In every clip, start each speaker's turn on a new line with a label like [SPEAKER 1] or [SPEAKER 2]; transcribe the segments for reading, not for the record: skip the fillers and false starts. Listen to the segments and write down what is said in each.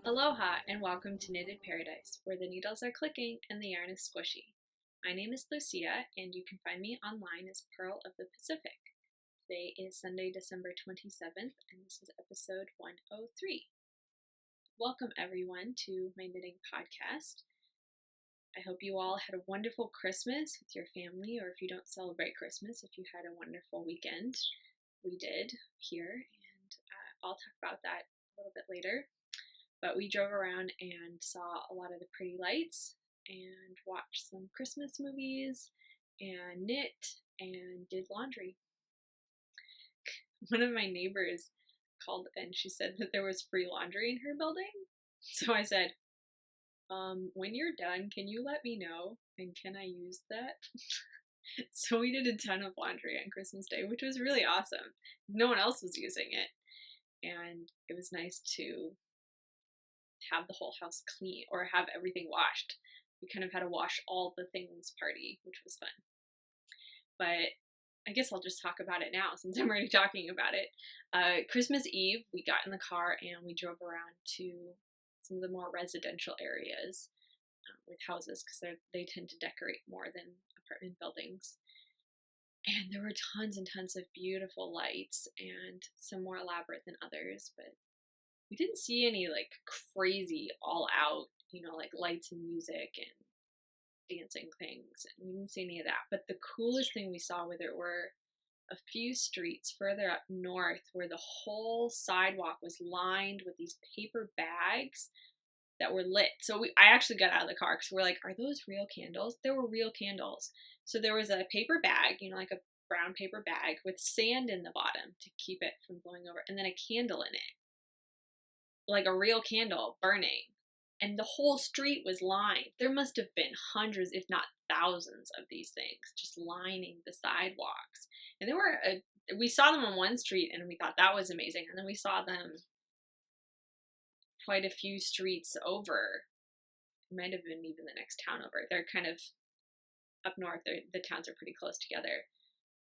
[SPEAKER 1] Aloha and welcome to Knitted Paradise, where the needles are clicking and the yarn is squishy. My name is Lucia, and you can find me online as Pearl of the Pacific. Today is Sunday, December 27th, and this is episode 103. Welcome everyone to my knitting podcast. I hope you all had a wonderful Christmas with your family, or if you don't celebrate Christmas, if you had a wonderful weekend. We did here, and I'll talk about that a little bit later. But we drove around and saw a lot of the pretty lights and watched some Christmas movies and knit and did laundry. One of my neighbors called and she said that there was free laundry in her building. So I said, when you're done, can you let me know? And can I use that? So we did a ton of laundry on Christmas Day, which was really awesome. No one else was using it. And it was nice to have the whole house clean or have everything washed. We kind of had a wash all the things party, which was fun. But I guess I'll just talk about it now since I'm already talking about it. Christmas Eve, we got in the car and we drove around to some of the more residential areas with houses because they tend to decorate more than apartment buildings. And there were tons and tons of beautiful lights and some more elaborate than others, but we didn't see any like crazy all out, like lights and music and dancing things. And we didn't see any of that. But the coolest thing we saw were a few streets further up north where the whole sidewalk was lined with these paper bags that were lit. So I actually got out of the car because we're like, are those real candles? There were real candles. So there was a paper bag, like a brown paper bag with sand in the bottom to keep it from blowing over, and then a candle in it. Like a real candle burning, and the whole street was lined. There must have been hundreds, if not thousands, of these things just lining the sidewalks. And we saw them on one street, and we thought that was amazing. And then we saw them quite a few streets over. It might have been even the next town over. They're kind of up north. The towns are pretty close together,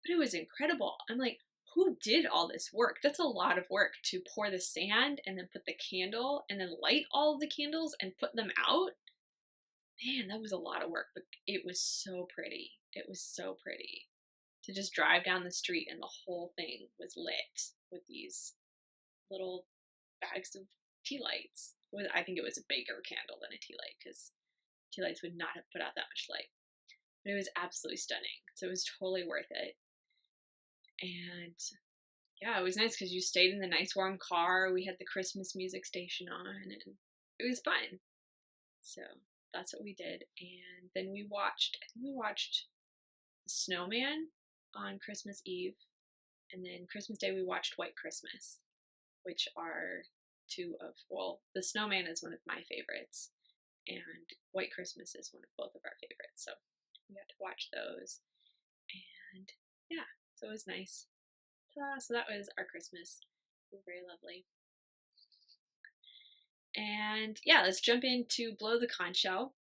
[SPEAKER 1] but it was incredible. I'm like, who did all this work? That's a lot of work to pour the sand and then put the candle and then light all of the candles and put them out. Man, that was a lot of work, but it was so pretty. It was so pretty to just drive down the street and the whole thing was lit with these little bags of tea lights. I think it was a bigger candle than a tea light because tea lights would not have put out that much light. But it was absolutely stunning. So it was totally worth it. And yeah, it was nice because you stayed in the nice warm car. We had the Christmas music station on, and it was fun. So that's what we did. And then we watched The Snowman on Christmas Eve. And then Christmas Day, we watched White Christmas, which are The Snowman is one of my favorites, and White Christmas is one of both of our favorites. So we got to watch those. And yeah. So it was nice. So that was our Christmas. It was very lovely. And yeah, let's jump into Blow the Conch Shell.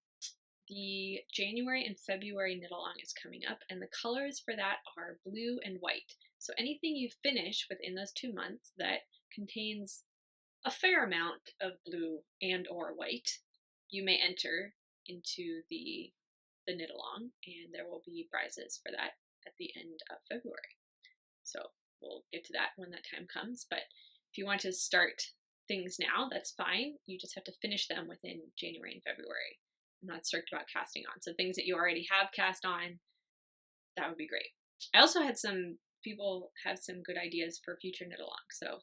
[SPEAKER 1] The January and February knit along is coming up, and the colors for that are blue and white. So anything you finish within those 2 months that contains a fair amount of blue and or white, you may enter into the knit along, and there will be prizes for that at the end of February. So we'll get to that when that time comes. But if you want to start things now, that's fine. You just have to finish them within January and February. I'm not strict about casting on. So things that you already have cast on, that would be great. I also had some people have some good ideas for future knit along. So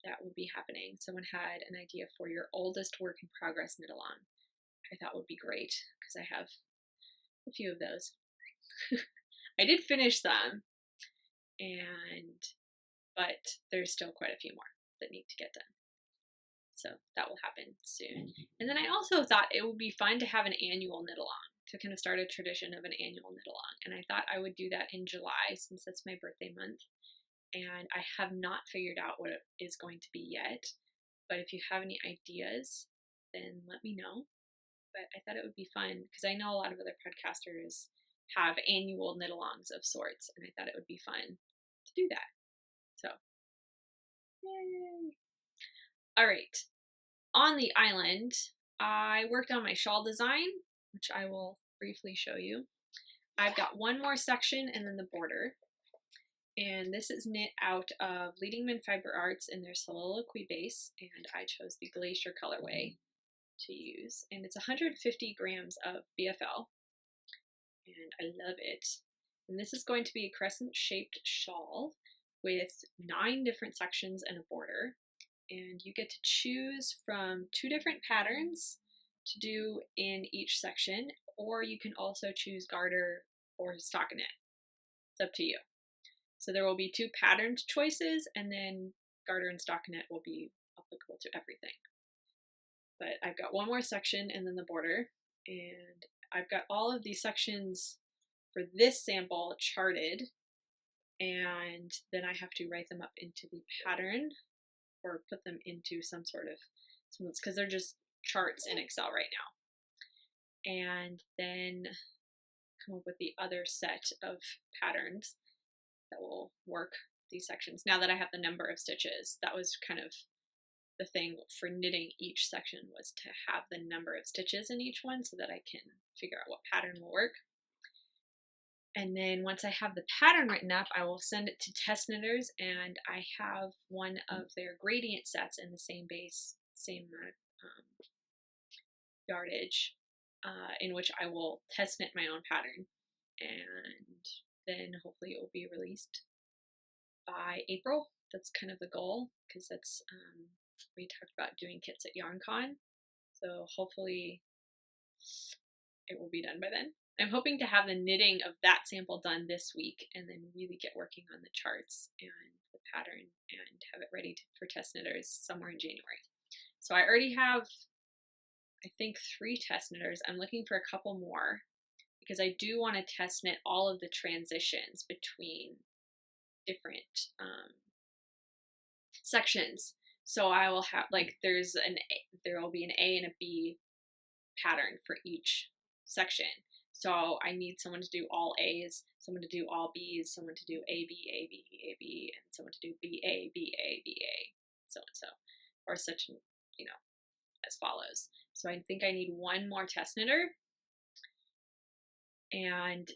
[SPEAKER 1] that will be happening. Someone had an idea for your oldest work in progress knit along. I thought would be great because I have a few of those. I did finish them, but there's still quite a few more that need to get done. So that will happen soon. And then I also thought it would be fun to have an annual knit along, to kind of start a tradition of an annual knit along. And I thought I would do that in July since that's my birthday month. And I have not figured out what it is going to be yet. But if you have any ideas, then let me know. But I thought it would be fun because I know a lot of other podcasters have annual knit-alongs of sorts, and I thought it would be fun to do that. So, yay! All right, on the island, I worked on my shawl design, which I will briefly show you. I've got one more section and then the border. And this is knit out of Leading Men Fiber Arts in their Soliloquy base, and I chose the Glacier colorway to use. And it's 150 grams of BFL, and I love it. And this is going to be a crescent-shaped shawl with 9 different sections and a border. And you get to choose from 2 different patterns to do in each section, or you can also choose garter or stockinette. It's up to you. So there will be 2 patterned choices, and then garter and stockinette will be applicable to everything. But I've got one more section and then the border, and I've got all of these sections for this sample charted, and then I have to write them up into the pattern or put them into some sort of semblance, because they're just charts in Excel right now. And then come up with the other set of patterns that will work these sections. Now that I have the number of stitches, that was kind of the thing for knitting each section, was to have the number of stitches in each one so that I can figure out what pattern will work. And then once I have the pattern written up, I will send it to test knitters, and I have one of their gradient sets in the same base, same yardage, in which I will test knit my own pattern, and then hopefully it will be released by April. That's kind of the goal, because that's we talked about doing kits at YarnCon, so hopefully it will be done by then. I'm hoping to have the knitting of that sample done this week, and then really get working on the charts and the pattern and have it ready for test knitters somewhere in January. So I already have, I think, 3 test knitters. I'm looking for a couple more, because I do want to test knit all of the transitions between different sections. So I will have, like, there will be an A and a B pattern for each section. So I need someone to do all A's, someone to do all B's, someone to do A, B, A, B, A, B, and someone to do B, A, B, A, B, A, so and so, or such, you know, as follows. So I think I need one more test knitter. And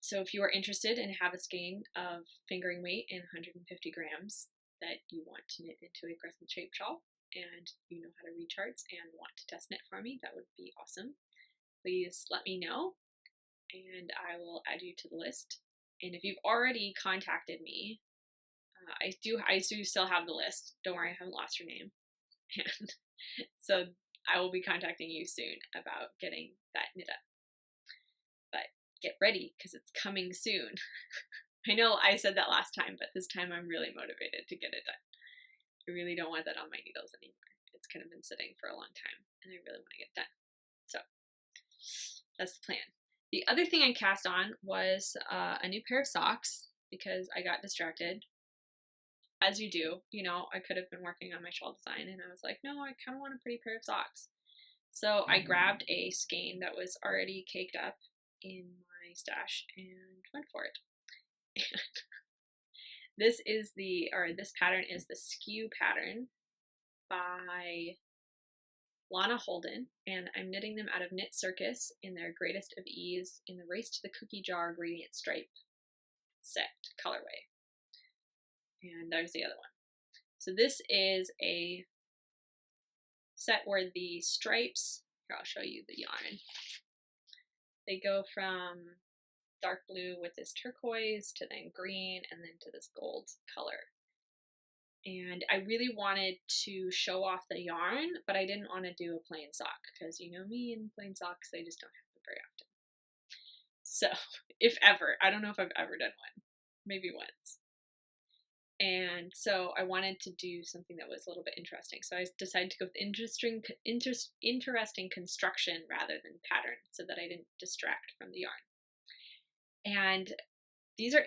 [SPEAKER 1] so if you are interested and have a skein of fingering weight in 150 grams that you want to knit into a crescent shaped shawl, and you know how to read charts and want to test knit for me, that would be awesome. Please let me know, and I will add you to the list. And if you've already contacted me, I do still have the list. Don't worry, I haven't lost your name. And so I will be contacting you soon about getting that knit up. But get ready, because it's coming soon. I know I said that last time, but this time I'm really motivated to get it done. I really don't want that on my needles anymore. It's kind of been sitting for a long time, and I really want to get it done. So that's the plan. The other thing I cast on was a new pair of socks, because I got distracted. As you do, you know, I could have been working on my shawl design, and I was like, no, I kind of want a pretty pair of socks. So I grabbed a skein that was already caked up in my stash and went for it. And this pattern is the Skew pattern by Lana, Holden, and I'm knitting them out of KnitCircus in their Greatest of Ease in the Race to the Cookie Jar Gradient Stripe set colorway. And there's the other one. So this is a set where the stripes, here I'll show you the yarn, they go from dark blue with this turquoise to then green and then to this gold color. And I really wanted to show off the yarn, but I didn't want to do a plain sock, because you know me and plain socks, they just don't happen very often. So, if ever, I don't know if I've ever done one, maybe once. And so I wanted to do something that was a little bit interesting. So I decided to go with interesting construction rather than pattern, so that I didn't distract from the yarn. And these are,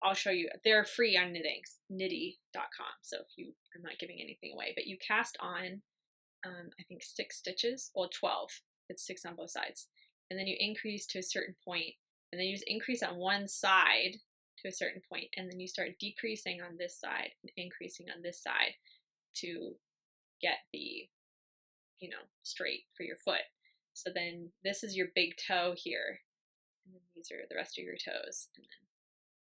[SPEAKER 1] I'll show you, they're free on knitty.com. So I'm not giving anything away, but you cast on, I think 6 stitches, well 12, it's 6 on both sides. And then you increase to a certain point, and then you just increase on one side to a certain point, and then you start decreasing on this side and increasing on this side to get the, you know, straight for your foot. So then this is your big toe here, and then these are the rest of your toes, and then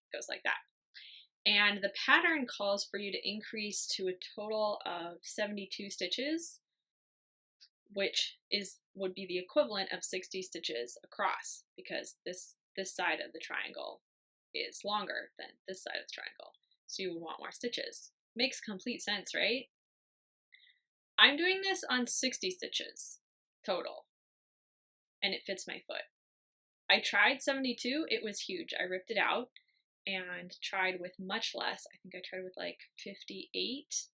[SPEAKER 1] it goes like that. And the pattern calls for you to increase to a total of 72 stitches, which would be the equivalent of 60 stitches across, because this side of the triangle is longer than this side of the triangle. So you would want more stitches. Makes complete sense, right? I'm doing this on 60 stitches total, and it fits my foot. I tried 72, it was huge. I ripped it out and tried with much less. I think I tried with like 58.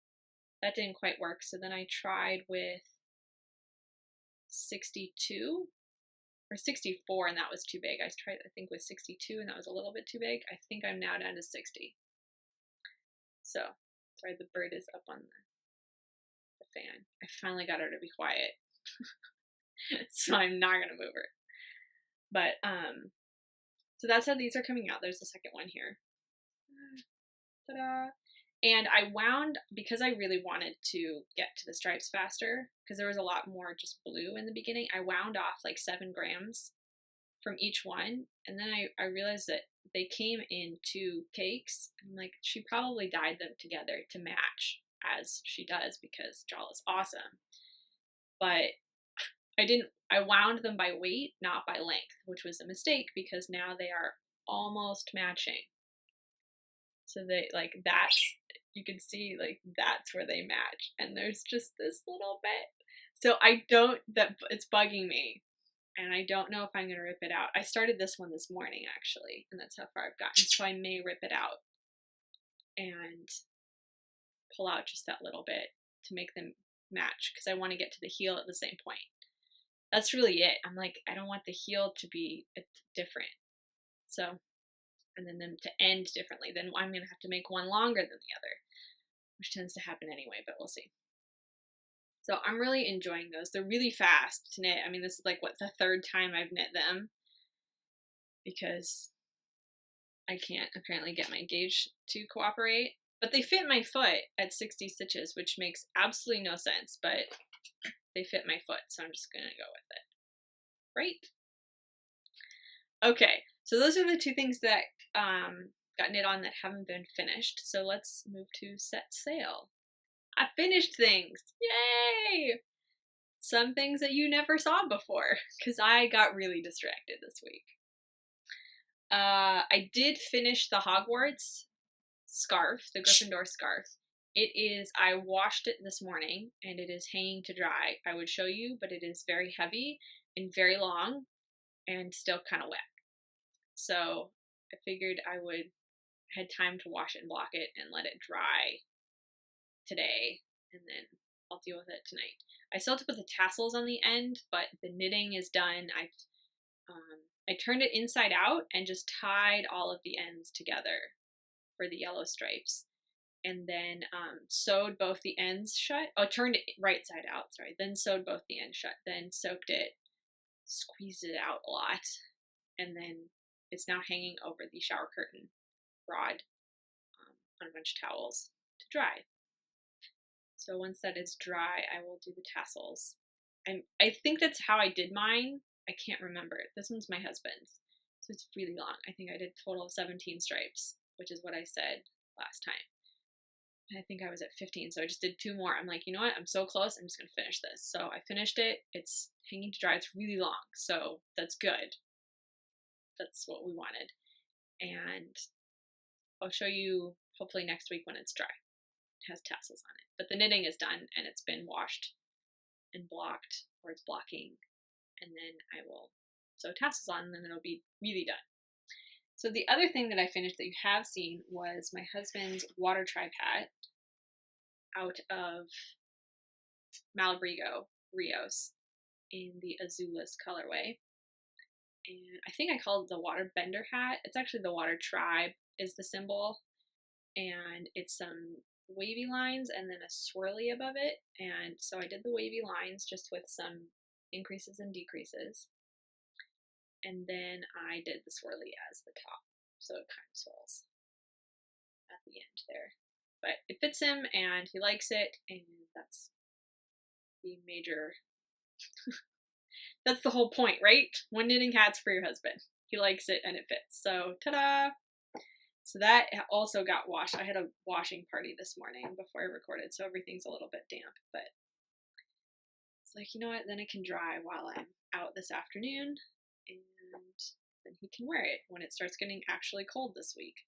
[SPEAKER 1] That didn't quite work. So then I tried with 62 or 64, and that was too big. I tried, I think, with 62, and that was a little bit too big. I think I'm now down to 60. So, sorry, the bird is up on the fan. I finally got her to be quiet. So I'm not gonna move her. But so that's how these are coming out. There's the second one here. Ta-da! And I wound, because I really wanted to get to the stripes faster, because there was a lot more just blue in the beginning, I wound off like 7 grams from each one. And then I realized that they came in 2 cakes. I'm like, she probably dyed them together to match, as she does, because Shawl is awesome. But I wound them by weight, not by length, which was a mistake, because now they are almost matching. So they, like, that's, you can see, like, that's where they match. And there's just this little bit. So it's bugging me. And I don't know if I'm going to rip it out. I started this one this morning, actually, and that's how far I've gotten. So I may rip it out and pull out just that little bit to make them match, because I want to get to the heel at the same point. That's really it. I'm like, I don't want the heel to be different. So, and then them to end differently. Then I'm going to have to make one longer than the other, which tends to happen anyway, but we'll see. So I'm really enjoying those. They're really fast to knit. I mean, this is like, what, the 3rd time I've knit them, because I can't apparently get my gauge to cooperate. But they fit my foot at 60 stitches, which makes absolutely no sense, but they fit my foot, so I'm just gonna go with it. Right? Okay, so those are the 2 things that got knit on that haven't been finished. So let's move to set sail. I finished things! Yay! Some things that you never saw before, because I got really distracted this week. I did finish the Hogwarts scarf, the Gryffindor scarf. I washed it this morning, and it is hanging to dry. I would show you, but it is very heavy and very long and still kind of wet. So I figured I had time to wash it and block it and let it dry today, and then I'll deal with it tonight. I still have to put the tassels on the end, but the knitting is done. I turned it inside out and just tied all of the ends together for the yellow stripes, and then sewed both the ends shut. Oh, turned it right side out, sorry. Then sewed both the ends shut, then soaked it, squeezed it out a lot, and then it's now hanging over the shower curtain rod on a bunch of towels to dry. So once that is dry, I will do the tassels. I think that's how I did mine. I can't remember. This one's my husband's, so it's really long. I think I did a total of 17 stripes, which is what I said last time. I think I was at 15, so I just did 2 more. I'm like, you know what? I'm so close. I'm just going to finish this. So I finished it. It's hanging to dry. It's really long, so that's good. That's what we wanted. And I'll show you hopefully next week when it's dry. It has tassels on it. But the knitting is done, and it's been washed and blocked, or it's blocking. And then I will sew tassels on, and then it'll be really done. So the other thing that I finished that you have seen was my husband's water tribe hat out of Malabrigo, Rios, in the Azules colorway. And I think I called it the water bender hat. It's actually the water tribe is the symbol. And it's some wavy lines and then a swirly above it. And so I did the wavy lines just with some increases and decreases. And then I did the swirly as the top. So it kind of swirls at the end there. But it fits him and he likes it, and that's the major, that's the whole point, right? One knitting hat's for your husband. He likes it and it fits. So, ta-da! So that also got washed. I had a washing party this morning before I recorded, so everything's a little bit damp, but it's like, you know what, then it can dry while I'm out this afternoon, and then he can wear it when it starts getting actually cold this week.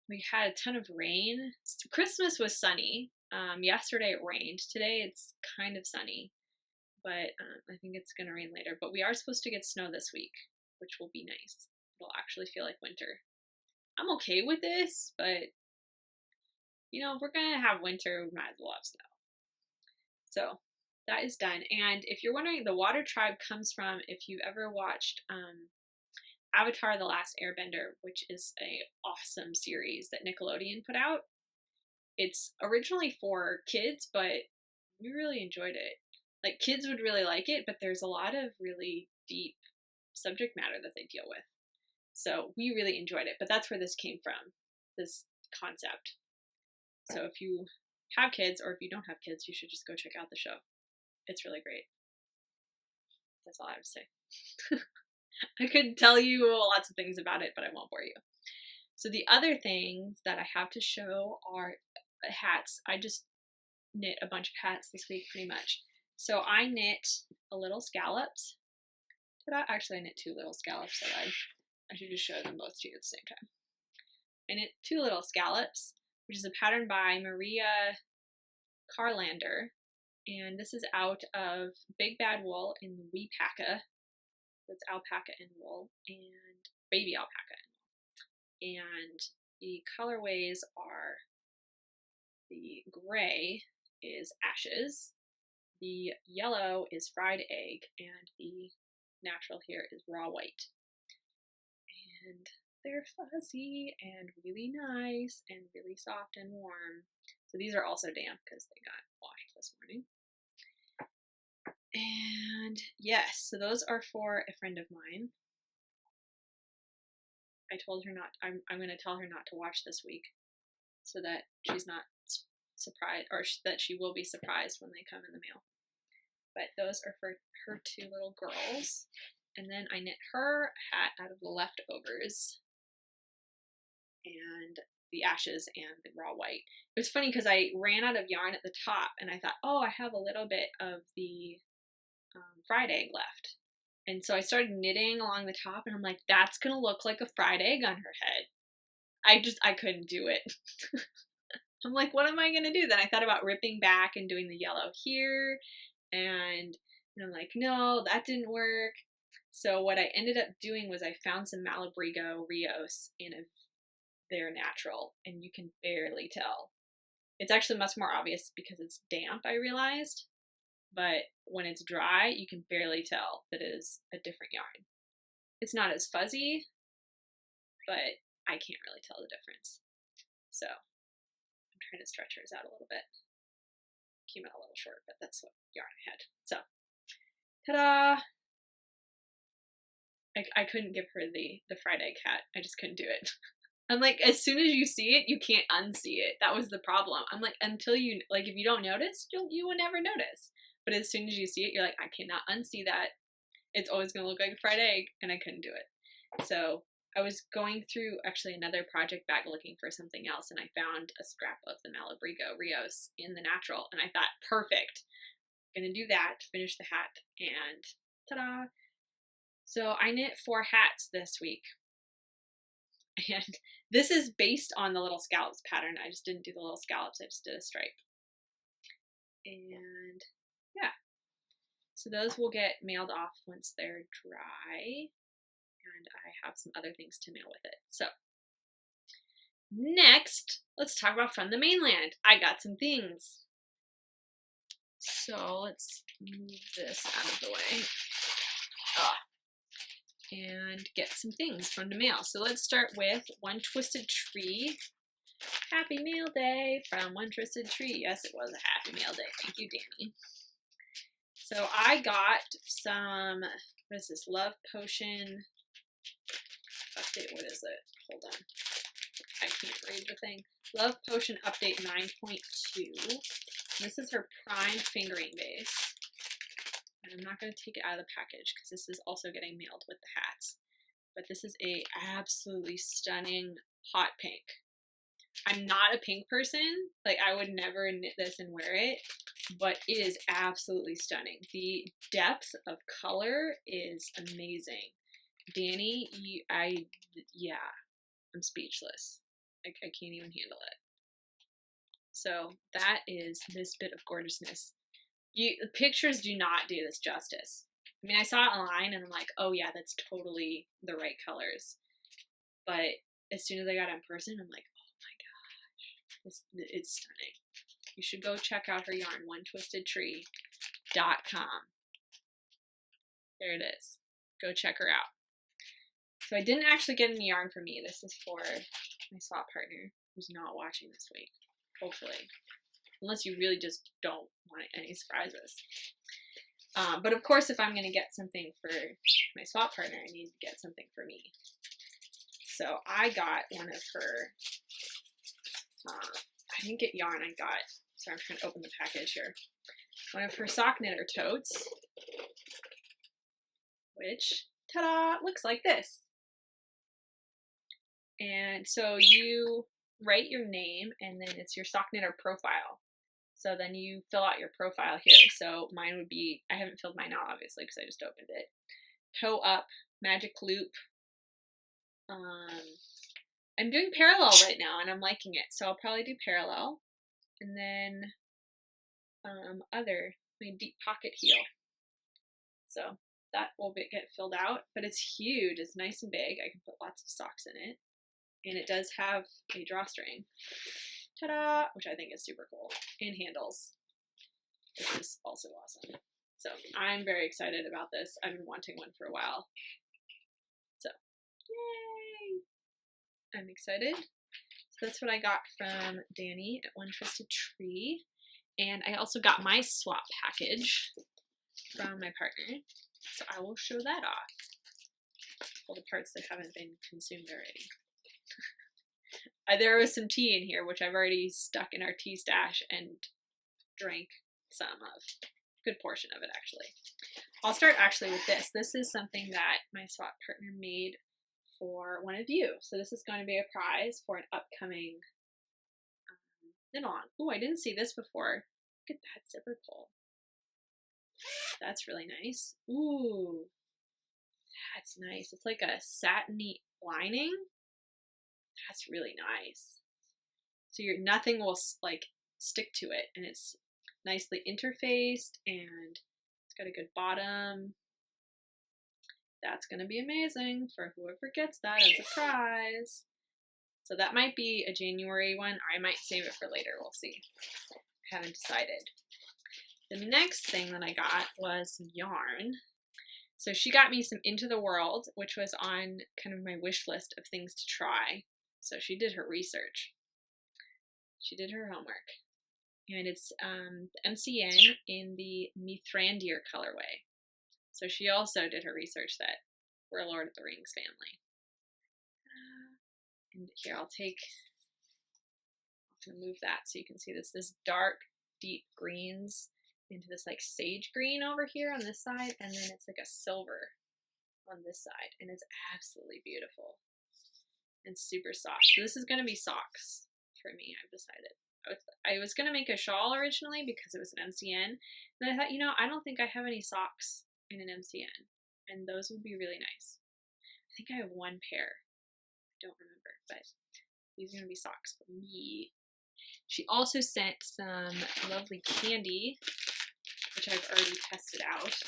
[SPEAKER 1] We had a ton of rain. Christmas was sunny. Yesterday it rained. Today it's kind of sunny, but I think it's going to rain later. But we are supposed to get snow this week, which will be nice. It'll actually feel like winter. I'm okay with this, but, you know, if we're going to have winter, we might as well have snow. So that is done. And if you're wondering, the Water Tribe comes from, if you've ever watched Avatar: The Last Airbender, which is a awesome series that Nickelodeon put out. It's originally for kids, but we really enjoyed it. Like, kids would really like it, but there's a lot of really deep subject matter that they deal with. So we really enjoyed it, but that's where this came from, this concept. So if you have kids, or if you don't have kids, you should just go check out the show. It's really great. That's all I have to say. I could tell you lots of things about it, but I won't bore you. So the other things that I have to show are hats. I just knit a bunch of hats this week, pretty much. So I knit a little scallops. Actually, I knit two little scallops, so I should just show them both to you at the same time. I knit two little scallops, which is a pattern by Maria Carlander, and this is out of Big Bad Wool in the Weepaca. That's alpaca and wool, and baby alpaca and wool. And the colorways are, the gray is ashes, the yellow is fried egg, and the natural here is raw white. And they're fuzzy and really nice and really soft and warm. So these are also damp because they got washed this morning. And yes, so those are for a friend of mine. I told her not, I'm going to tell her not to watch this week so that she's not surprised, or that she will be surprised when they come in the mail. But those are for her two little girls. And then I knit her a hat out of the leftovers and the ashes and the raw white. It was funny because I ran out of yarn at the top and I thought, oh, I have a little bit of the fried egg left. And so I started knitting along the top and I'm like, that's going to look like a fried egg on her head. I couldn't do it. I'm like, what am I going to do? Then I thought about ripping back and doing the yellow here. And I'm like, no, that didn't work. So what I ended up doing was I found some Malabrigo Rios in their natural, and you can barely tell. It's actually much more obvious because it's damp, I realized. But when it's dry, you can barely tell that it is a different yarn. It's not as fuzzy, but I can't really tell the difference. So I'm trying to stretch hers out a little bit. Came out a little short, but that's what yarn I had. So, ta-da! I couldn't give her the fried egg hat. I just couldn't do it. I'm like, as soon as you see it, you can't unsee it. That was the problem. I'm like, until you, like, if you don't notice, you will never notice. But as soon as you see it, you're like, I cannot unsee that. It's always going to look like a fried egg, and I couldn't do it. So I was going through actually another project bag looking for something else, and I found a scrap of the Malabrigo Rios in the natural, and I thought, perfect. I'm going to do that, finish the hat, and ta-da! So I knit 4 hats this week. And this is based on the little scallops pattern. I just didn't do the little scallops, I just did a stripe. And yeah, so those will get mailed off once they're dry. And I have some other things to mail with it. So next, let's talk about from the mainland. I got some things. So let's move this out of the way. And get some things from the mail. So let's start with One Twisted Tree. Happy Mail Day from One Twisted Tree. Yes, it was a happy mail day. Thank you, Danny. So I got some, what is this, Love Potion update. What is it? Hold on. I can't read the thing. Love Potion update 9.2. This is her prime fingering base. And I'm not going to take it out of the package because this is also getting mailed with the hats. But this is a absolutely stunning hot pink. I'm not a pink person. Like, I would never knit this and wear it, but it is absolutely stunning. The depth of color is amazing. Danny, yeah, I'm speechless. I can't even handle it. So that is this bit of gorgeousness. The pictures do not do this justice. I mean, I saw it online and I'm like, oh yeah, that's totally the right colors. But as soon as I got it in person, I'm like, oh my gosh, it's stunning. You should go check out her yarn, onetwistedtree.com. There it is. Go check her out. So I didn't actually get any yarn for me. This is for my swap partner who's not watching this week, hopefully. Unless you really just don't want any surprises. But of course, if I'm going to get something for my swap partner, I need to get something for me. So I got one of her, I didn't get yarn, I got, sorry, I'm trying to open the package here. One of her sock knitter totes, which, ta-da, looks like this. And so you write your name and then it's your sock knitter profile. So then you fill out your profile here. So mine would be, I haven't filled mine out obviously because I just opened it. Toe up, magic loop. I'm doing parallel right now and I'm liking it. So I'll probably do parallel. And then my deep pocket heel. So that will get filled out, but it's huge. It's nice and big. I can put lots of socks in it. And it does have a drawstring. Ta-da! Which I think is super cool. And handles, which is also awesome. So I'm very excited about this. I've been wanting one for a while. So, yay! I'm excited. So that's what I got from Danny at One Twisted Tree. And I also got my swap package from my partner. So I will show that off. All the parts that haven't been consumed already. There was some tea in here, which I've already stuck in our tea stash and drank some of. Good portion of it, actually. I'll start actually with this. This is something that my swap partner made for one of you. So this is going to be a prize for an upcoming knit-along. Oh, I didn't see this before. Look at that zipper pull. That's really nice. Ooh, that's nice. It's like a satiny lining. That's really nice. So nothing will like stick to it, and it's nicely interfaced, and it's got a good bottom. That's going to be amazing for whoever gets that as a prize. So that might be a January one, or I might save it for later. We'll see. I haven't decided. The next thing that I got was some yarn. So she got me some Into the World, which was on kind of my wish list of things to try. So she did her research. She did her homework. And it's MCN in the Mithrandir colorway. So she also did her research that we're a Lord of the Rings family. And here, I'm going to move that so you can see this dark, deep greens into this like sage green over here on this side, and then it's like a silver on this side, and it's absolutely beautiful and super soft. So this is going to be socks for me, I've decided. I was going to make a shawl originally because it was an MCN, and I thought, you know, I don't think I have any socks in an MCN, and those would be really nice. I think I have one pair. I don't remember, but these are going to be socks for me. She also sent some lovely candy, which I've already tested out.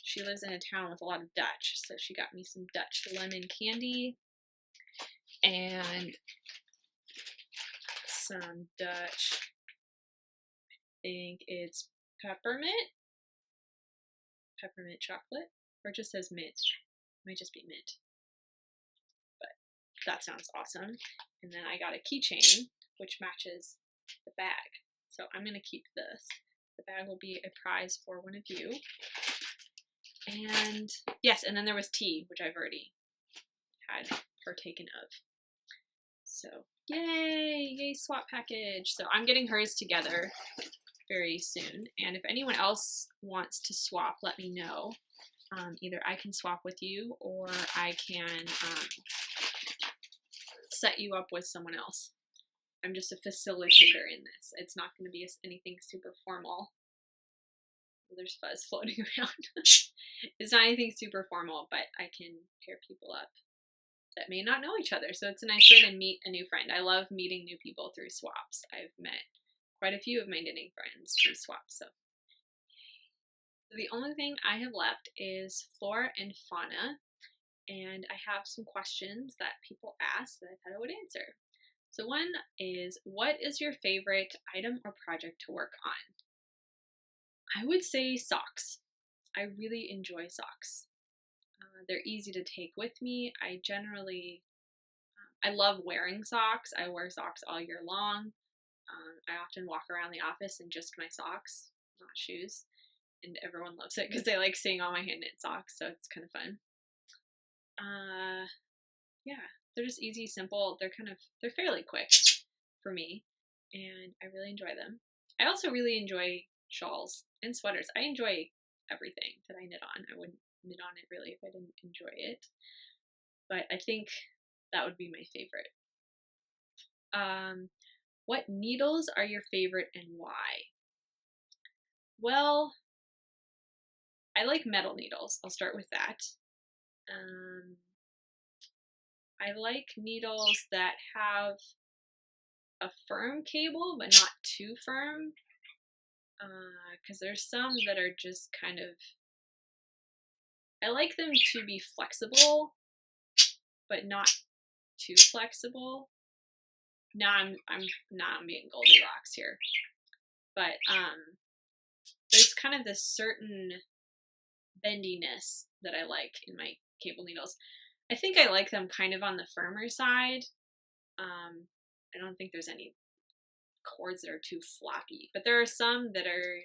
[SPEAKER 1] She lives in a town with a lot of Dutch, so she got me some Dutch lemon candy and some Dutch, I think it's peppermint chocolate, or it just says mint. It might just be mint, but that sounds awesome. And then I got a keychain, which matches the bag. So I'm going to keep this. The bag will be a prize for one of you. And yes, and then there was tea, which I've already had partaken of. So yay, swap package. So I'm getting hers together very soon. And if anyone else wants to swap, let me know. Either I can swap with you or I can set you up with someone else. I'm just a facilitator in this. It's not going to be anything super formal. There's fuzz floating around. It's not anything super formal, but I can pair people up that may not know each other. So it's a nice way to meet a new friend. I love meeting new people through swaps. I've met quite a few of my knitting friends through swaps. So the only thing I have left is Flora and Fauna. And I have some questions that people ask that I thought I would answer. So one is, what is your favorite item or project to work on? I would say socks. I really enjoy socks. They're easy to take with me. I love wearing socks. I wear socks all year long. I often walk around the office in just my socks, not shoes. And everyone loves it because they like seeing all my hand knit socks, so it's kind of fun. Yeah, they're just easy, simple. They're fairly quick for me, and I really enjoy them. I also really enjoy shawls and sweaters. I enjoy everything that I knit on. I wouldn't knit on it really if I didn't enjoy it, but I think that would be my favorite. What needles are your favorite and why? Well, I like metal needles. I'll start with that. I like needles that have a firm cable, but not too firm. Because there's some that are just kind of, I like them to be flexible, but not too flexible. Now I'm being Goldilocks here, but there's kind of this certain bendiness that I like in my cable needles. I think I like them kind of on the firmer side. I don't think there's any cords that are too floppy, but there are some that are,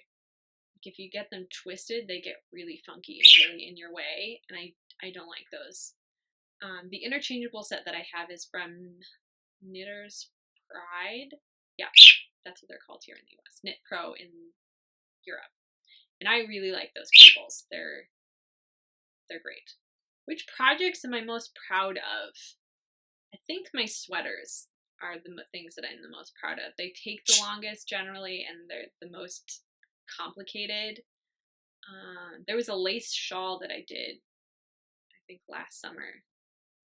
[SPEAKER 1] if you get them twisted, they get really funky and really in your way, and I don't like those. The interchangeable set that I have is from Knitter's Pride. Yeah, that's what they're called here in the US. Knit Pro in Europe. And I really like those cables. They're great. Which projects am I most proud of? I think my sweaters are the things that I'm the most proud of. They take the longest generally, and they're the most complicated. There was a lace shawl that I did, I think last summer,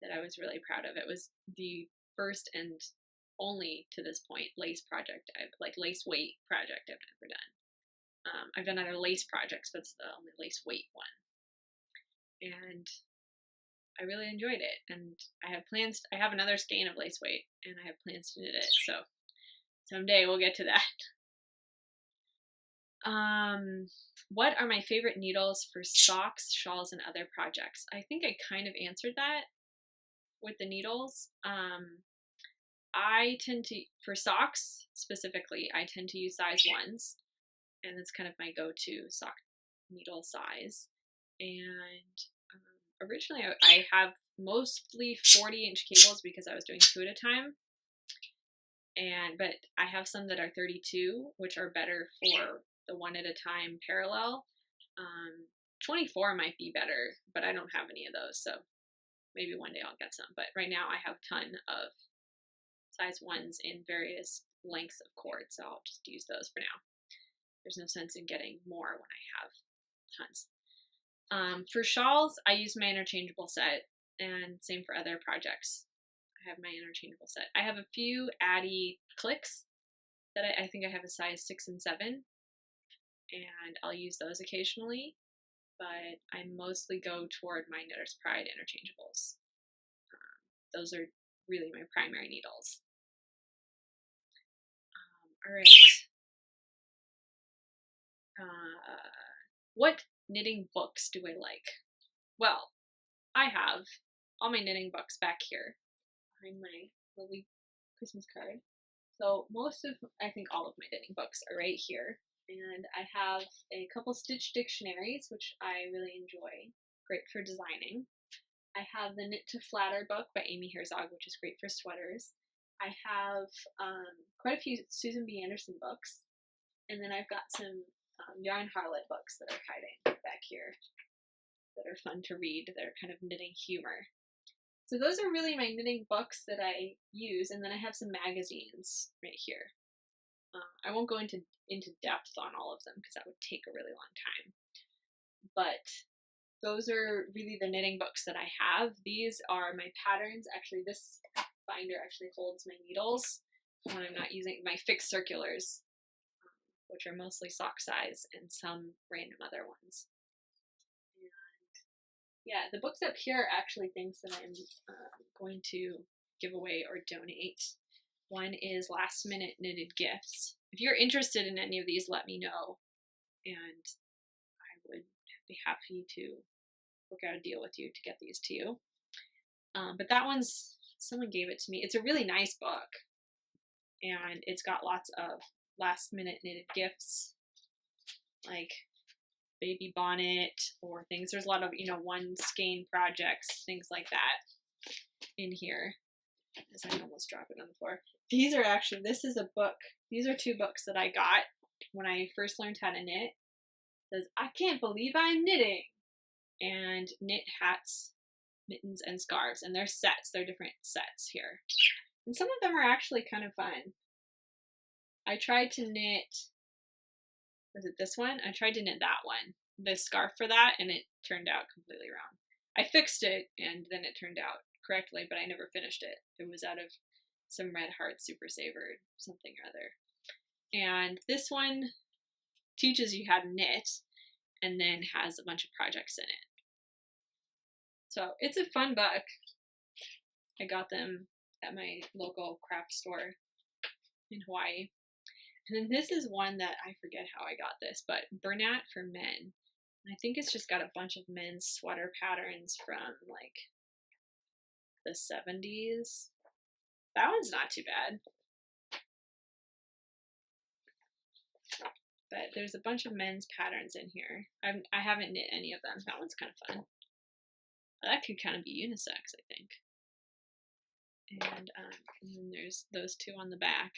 [SPEAKER 1] that I was really proud of. It was the first and only, to this point, lace project, lace weight project I've ever done. I've done other lace projects, but it's the only lace weight one. And I really enjoyed it, and I have another skein of lace weight, and I have plans to knit it, so someday we'll get to that. What are my favorite needles for socks, shawls, and other projects? I think I kind of answered that with the needles. I tend to, for socks specifically, I tend to use size 1s, and that's kind of my go-to sock needle size. And originally I have mostly 40-inch cables because I was doing 2 at a time. But I have some that are 32, which are better for the 1 at a time parallel. 24 might be better, but I don't have any of those, so maybe one day I'll get some. But right now I have a ton of size 1s in various lengths of cord, so I'll just use those for now. There's no sense in getting more when I have tons. For shawls, I use my interchangeable set, and same for other projects. I have my interchangeable set. I have a few Addy clicks that I think I have a size 6 and 7, and I'll use those occasionally, but I mostly go toward my Knitter's Pride interchangeables. Those are really my primary needles. All right. What knitting books do I like? Well, I have all my knitting books back here behind my lovely Christmas card. So I think all of my knitting books are right here. And I have a couple stitch dictionaries, which I really enjoy. Great for designing. I have the Knit to Flatter book by Amy Herzog, which is great for sweaters. I have quite a few Susan B. Anderson books. And then I've got some Yarn Harlot books that are hiding back here that are fun to read. They're kind of knitting humor. So those are really my knitting books that I use, and then I have some magazines right here. I won't go into depth on all of them because that would take a really long time. But those are really the knitting books that I have. These are my patterns. Actually, this binder actually holds my needles when I'm not using my fixed circulars, which are mostly sock size and some random other ones. Yeah, the books up here are actually things that I'm going to give away or donate. One is Last Minute Knitted Gifts. If you're interested in any of these, let me know, and I would be happy to work out a deal with you to get these to you. But that one's, someone gave it to me. It's a really nice book, and it's got lots of last minute knitted gifts, like baby bonnet or things. There's a lot of, one skein projects, things like that in here. As I almost drop it on the floor. These are actually, this is a book. These are 2 books that I got when I first learned how to knit. It says, I can't believe I'm knitting. And knit hats, mittens, and scarves. And they're sets. They're different sets here. And some of them are actually kind of fun. I tried to knit, was it this one? I tried to knit that one, the scarf for that, and it turned out completely wrong. I fixed it, and then it turned out correctly, but I never finished it. It was out of some Red Heart Super Saver, something or other. And this one teaches you how to knit, and then has a bunch of projects in it. So it's a fun book. I got them at my local craft store in Hawaii. And then this is one that I forget how I got this, but Bernat for Men. I think it's just got a bunch of men's sweater patterns from like the 70s. That one's not too bad. But there's a bunch of men's patterns in here. I haven't knit any of them. That one's kind of fun. That could kind of be unisex, I think. And then there's those 2 on the back.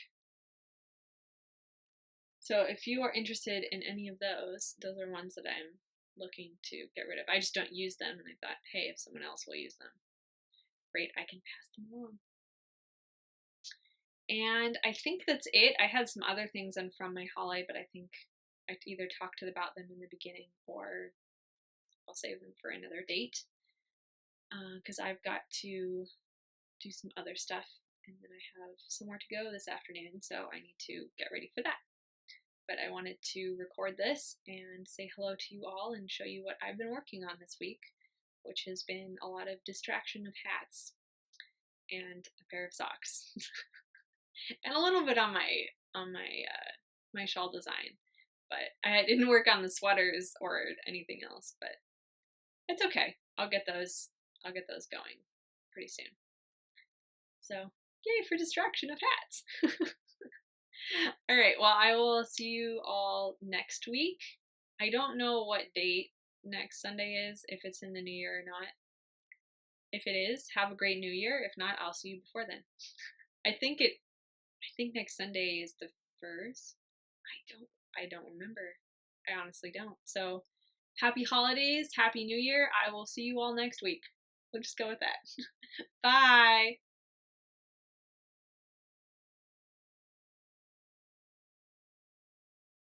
[SPEAKER 1] So if you are interested in any of those are ones that I'm looking to get rid of. I just don't use them, and I thought, hey, if someone else will use them, great, I can pass them along. And I think that's it. I had some other things in from my holiday, but I think I either talked about them in the beginning or I'll save them for another date, because I've got to do some other stuff, and then I have somewhere to go this afternoon, so I need to get ready for that. But I wanted to record this and say hello to you all and show you what I've been working on this week, which has been a lot of distraction of hats and a pair of socks. And a little bit on my shawl design, but I didn't work on the sweaters or anything else, but it's okay. I'll get those going pretty soon. So yay for distraction of hats. All right, well, I will see you all next week. I don't know what date next Sunday is, if it's in the new year or not. If it is, have a great new year. If not, I'll see you before then. I think next Sunday is the 1st. I don't remember. I honestly don't. So happy holidays, happy new year. I will see you all next week. We'll just go with that. Bye.